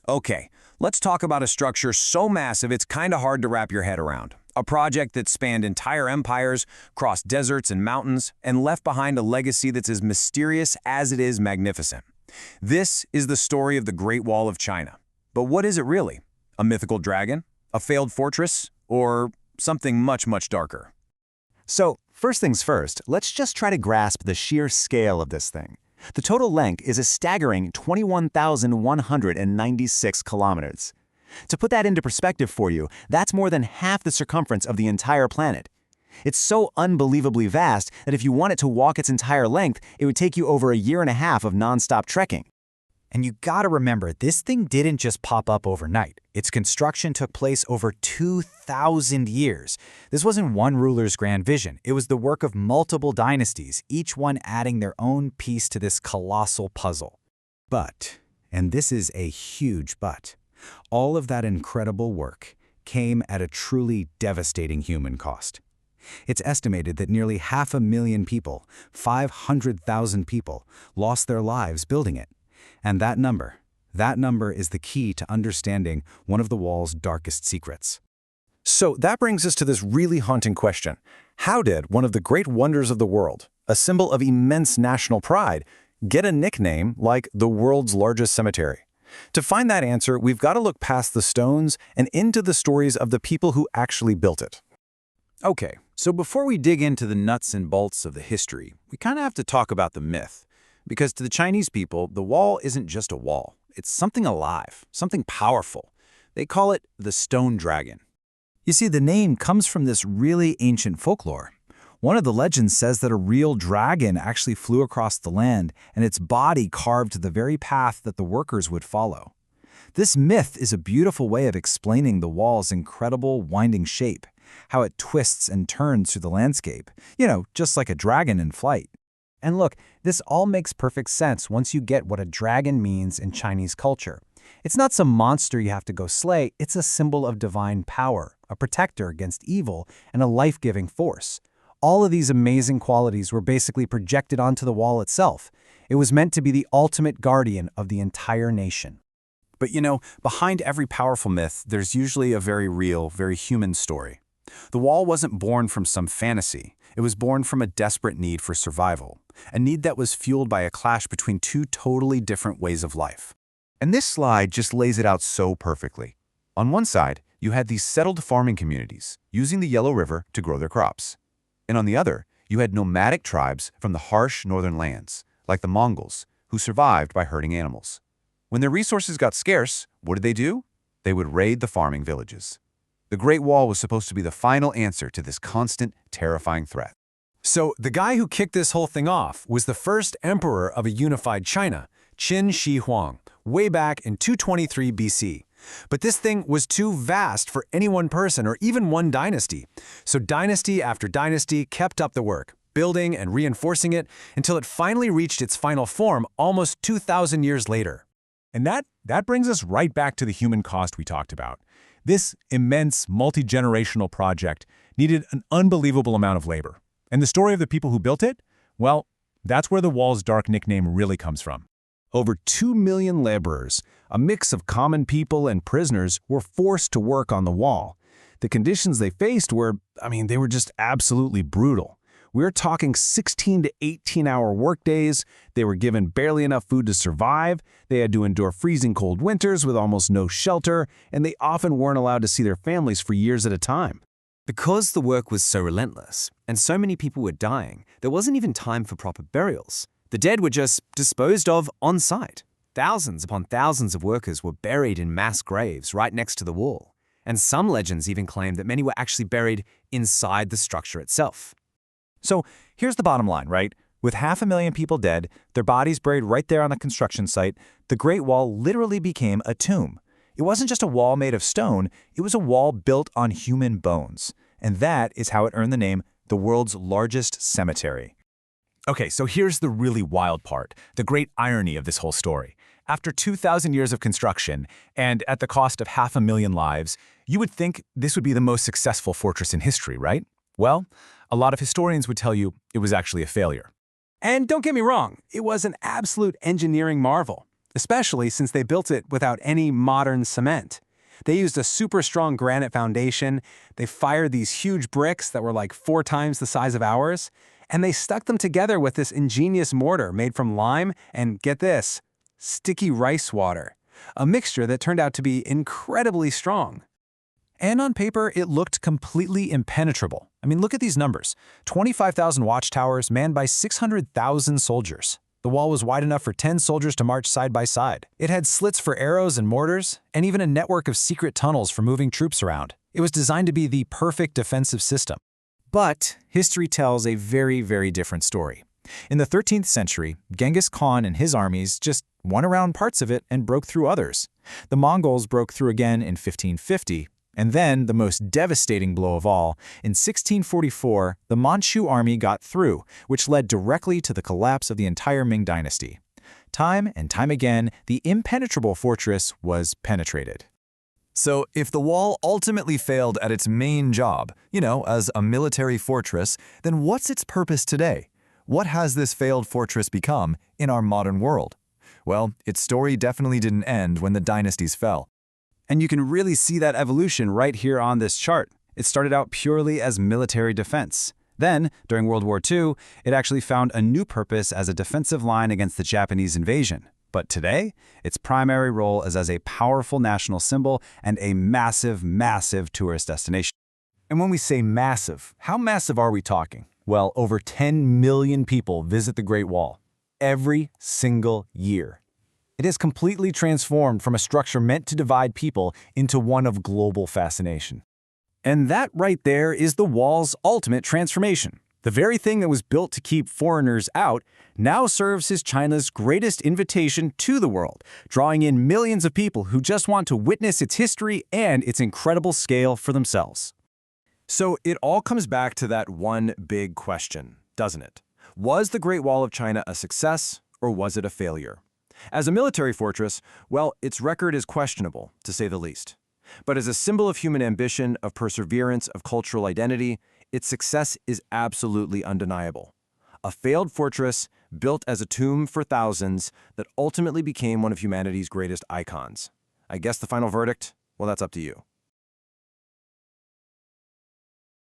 Okay, let's talk about a structure so massive it's kinda hard to wrap your head around. A project that spanned entire empires, crossed deserts and mountains, and left behind a legacy that's as mysterious as it is magnificent. This is the story of the Great Wall of China. But what is it really? A mythical dragon? A failed fortress? Or something much, much darker? So, first things first, let's just try to grasp the sheer scale of this thing. The total length is a staggering 21,196 kilometers. To put that into perspective for you, that's more than half the circumference of the entire planet. It's so unbelievably vast that if you wanted to walk its entire length, it would take you over a year and a half of nonstop trekking. And you gotta remember, this thing didn't just pop up overnight. Its construction took place over 2,000 years. This wasn't one ruler's grand vision. It was the work of multiple dynasties, each one adding their own piece to this colossal puzzle. But, and this is a huge but, all of that incredible work came at a truly devastating human cost. It's estimated that nearly 500,000 people, 500,000 people, lost their lives building it. And that number is the key to understanding one of the wall's darkest secrets. So that brings us to this really haunting question. How did one of the great wonders of the world, a symbol of immense national pride, get a nickname like the world's largest cemetery? To find that answer, we've got to look past the stones and into the stories of the people who actually built it. Okay, so before we dig into the nuts and bolts of the history, we kind of have to talk about the myth. Because to the Chinese people, the wall isn't just a wall. It's something alive, something powerful. They call it the stone dragon. You see, the name comes from this really ancient folklore. One of the legends says that a real dragon actually flew across the land and its body carved the very path that the workers would follow. This myth is a beautiful way of explaining the wall's incredible winding shape, how it twists and turns through the landscape, just like a dragon in flight. And look, this all makes perfect sense once you get what a dragon means in Chinese culture. It's not some monster you have to go slay, it's a symbol of divine power, a protector against evil, and a life-giving force. All of these amazing qualities were basically projected onto the wall itself. It was meant to be the ultimate guardian of the entire nation. But behind every powerful myth, there's usually a very real, very human story. The wall wasn't born from some fantasy. It was born from a desperate need for survival, a need that was fueled by a clash between two totally different ways of life. And this slide just lays it out so perfectly. On one side, you had these settled farming communities using the Yellow River to grow their crops. And on the other, you had nomadic tribes from the harsh northern lands, like the Mongols, who survived by herding animals. When their resources got scarce, what did they do? They would raid the farming villages. The Great Wall was supposed to be the final answer to this constant, terrifying threat. So the guy who kicked this whole thing off was the first emperor of a unified China, Qin Shi Huang, way back in 223 BC. But this thing was too vast for any one person or even one dynasty. So dynasty after dynasty kept up the work, building and reinforcing it until it finally reached its final form almost 2,000 years later. And that brings us right back to the human cost we talked about. This immense, multi-generational project needed an unbelievable amount of labor. And the story of the people who built it? Well, that's where the wall's dark nickname really comes from. Over 2 million laborers, a mix of common people and prisoners, were forced to work on the wall. The conditions they faced they were just absolutely brutal. We're talking 16 to 18-hour workdays. They were given barely enough food to survive. They had to endure freezing cold winters with almost no shelter, and they often weren't allowed to see their families for years at a time. Because the work was so relentless, and so many people were dying, there wasn't even time for proper burials. The dead were just disposed of on site. Thousands upon thousands of workers were buried in mass graves right next to the wall. And some legends even claim that many were actually buried inside the structure itself. So here's the bottom line, right? With 500,000 people dead, their bodies buried right there on the construction site, the Great Wall literally became a tomb. It wasn't just a wall made of stone, it was a wall built on human bones. And that is how it earned the name the world's largest cemetery. Okay, so here's the really wild part, the great irony of this whole story. After 2,000 years of construction, and at the cost of 500,000 lives, you would think this would be the most successful fortress in history, right? Well, a lot of historians would tell you it was actually a failure. And don't get me wrong, it was an absolute engineering marvel. especially since they built it without any modern cement. They used a super strong granite foundation, they fired these huge bricks that were like 4 times the size of ours, and they stuck them together with this ingenious mortar made from lime and, get this, sticky rice water, a mixture that turned out to be incredibly strong. And on paper, it looked completely impenetrable. I mean, look at these numbers. 25,000 watchtowers manned by 600,000 soldiers. The wall was wide enough for 10 soldiers to march side by side. It had slits for arrows and mortars, and even a network of secret tunnels for moving troops around. It was designed to be the perfect defensive system. But history tells a very, very different story. In the 13th century, Genghis Khan and his armies just won around parts of it and broke through others. The Mongols broke through again in 1550, and then, the most devastating blow of all, in 1644, the Manchu army got through, which led directly to the collapse of the entire Ming dynasty. Time and time again, the impenetrable fortress was penetrated. So if the wall ultimately failed at its main job, as a military fortress, then what's its purpose today? What has this failed fortress become in our modern world? Well, its story definitely didn't end when the dynasties fell. And you can really see that evolution right here on this chart. It started out purely as military defense. Then, during World War II, it actually found a new purpose as a defensive line against the Japanese invasion. But today, its primary role is as a powerful national symbol and a massive, massive tourist destination. And when we say massive, how massive are we talking? Well, over 10 million people visit the Great Wall every single year. It has completely transformed from a structure meant to divide people into one of global fascination. And that right there is the wall's ultimate transformation. The very thing that was built to keep foreigners out now serves as China's greatest invitation to the world, drawing in millions of people who just want to witness its history and its incredible scale for themselves. So it all comes back to that one big question, doesn't it? Was the Great Wall of China a success or was it a failure? As a military fortress, well, its record is questionable, to say the least. But as a symbol of human ambition, of perseverance, of cultural identity, its success is absolutely undeniable. A failed fortress built as a tomb for thousands that ultimately became one of humanity's greatest icons. I guess the final verdict? Well, that's up to you.